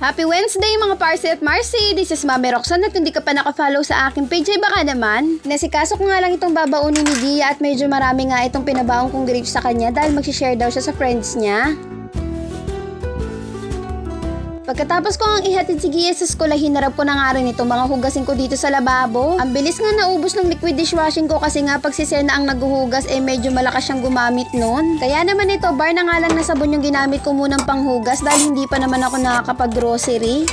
Happy Wednesday mga Parsi at Marcy! This is Mami Roxanne at kung di ka pa nakafollow sa aking page ay baka naman. Nasikaso ko nga lang itong babaunin ni Gia at medyo marami nga itong pinabaong kong grapes sa kanya dahil mag-share daw siya sa friends niya. Pagkatapos ko ang ihatid si Gia sa school ay hinarap ko na nga rin itong mga hugasin ko dito sa lababo. Ang bilis nga naubos ng liquid dishwashing ko kasi nga pag si Sir na ang naghuhugas medyo malakas siyang gumamit nun. Kaya naman ito, bar na nga lang na sabon yung ginamit ko munang panghugas dahil hindi pa naman ako nakakapag-grocery.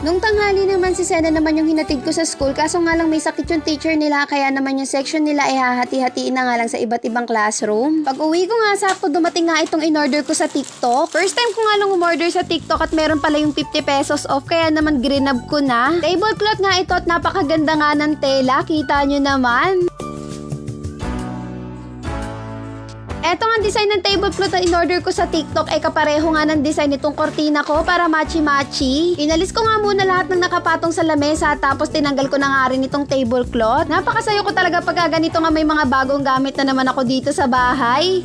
Nung tanghali naman si Sena naman yung hinatid ko sa school kaso nga lang may sakit yung teacher nila kaya naman yung section nila ay hahati-hatiin na nga lang sa iba't ibang classroom. Pag uwi ko nga sakto dumating nga itong in-order ko sa TikTok. First time ko nga lang umorder sa TikTok at meron pala yung 50 pesos off kaya naman grinab ko na. Tablecloth nga ito at napakaganda nga ng tela, kita nyo naman. Eto nga design ng tablecloth na in-order ko sa TikTok ay kapareho nga ng design nitong kortina ko para matchy-matchy. Inalis ko nga muna lahat ng nakapatong sa lamesa tapos tinanggal ko na nga rin itong tablecloth. Napakasayo ko talaga pag ganito nga may mga bagong gamit na naman ako dito sa bahay.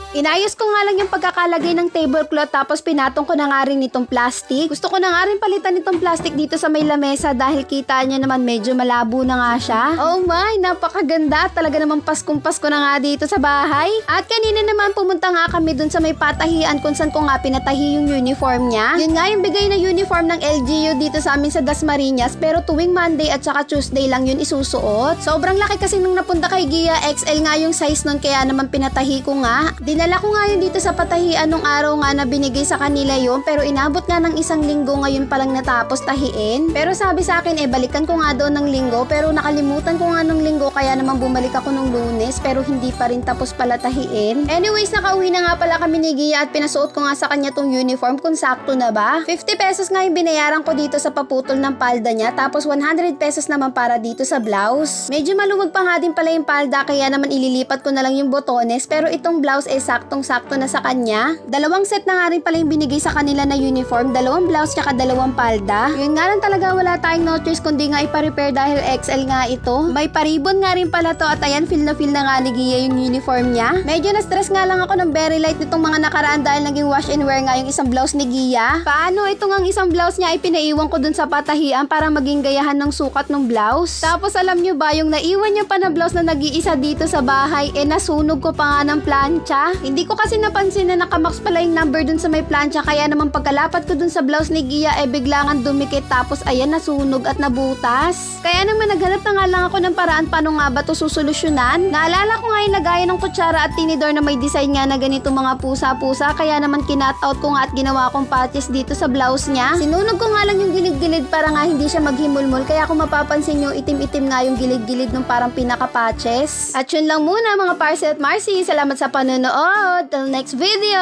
Inayos ko nga lang yung pagkakalagay ng tablecloth tapos pinatong ko na nga rin itong plastic. Gusto ko na nga rin palitan itong plastic dito sa may lamesa dahil kita nyo naman medyo malabo na nga siya. Oh my, napakaganda. Talaga naman Paskong-Pasko na nga dito sa bahay. At kanina naman pumunta nga kami dun sa may patahian kung saan ko nga pinatahi yung uniform niya. Yun nga yung bigay na uniform ng LGU dito sa amin sa Dasmariñas pero tuwing Monday at saka Tuesday lang yun isusuot. Sobrang laki kasi nung napunta kay Gia, XL nga yung size nun kaya naman pinatahi ko nga. Dinala ko nga yun dito sa patahian nung araw nga na binigay sa kanila yun pero inabot nga ng isang linggo ngayon palang natapos tahiin. Pero sabi sa akin balikan ko nga daw ng linggo pero nakalimutan ko nga ng linggo kaya naman bumalik ako nung Lunes pero hindi pa rin tapos pala tahiin. Anyways, nakauwi na nga pala kami ni Gia at pinasuot ko nga sa kanya tong uniform kung sakto na ba. 50 pesos nga yung binayaran ko dito sa paputol ng palda niya tapos 100 pesos naman para dito sa blouse. Medyo maluwag pa nga din pala yung palda kaya naman ililipat ko na lang yung botones pero itong blouse saktong-sakto na sa kanya. Dalawang set na nga rin pala yung binigay sa kanila na uniform, dalawang blouse tsaka dalawang palda. Yun nga lang talaga wala tayong no choice kundi nga ipa-repair dahil XL nga ito. May paribon nga rin pala to at ayan feel na nga ni Gia yung uniform niya. Medyo na-stress nga lang ako ng very light nitong mga nakaraan dahil naging wash and wear nga yung isang blouse ni Gia. Paano ito nga isang blouse niya ay pinaiwan ko dun sa patahian para maging gayahan ng sukat ng blouse. Tapos alam nyo ba yung naiwan niya pa na blouse na nag-iisa dito sa bahay nasunog ko pa nga ng plancha. Hindi ko kasi napansin na nakamax pala yung number dun sa may plancha kaya naman pagkalapat ko dun sa blouse ni Gia biglangan dumikit tapos ayan nasunog at nabutas. Kaya naman naghanap na nga lang ako ng paraan paano nga ba to susolusyonan. Naalala ko nga yung lagayan ng kutsara at tinidor na may design nga na ganito mga pusa-pusa kaya naman kinat out ko nga at ginawa kong patches dito sa blouse niya. Sinunog ko nga lang yung gilid-gilid para nga hindi siya maghimulmul kaya kung mapapansin nyo itim-itim nga yung gilid-gilid ng parang pinaka-patches. At yun lang muna mga Parsi at Marcy. Salamat sa panonood. Till next video!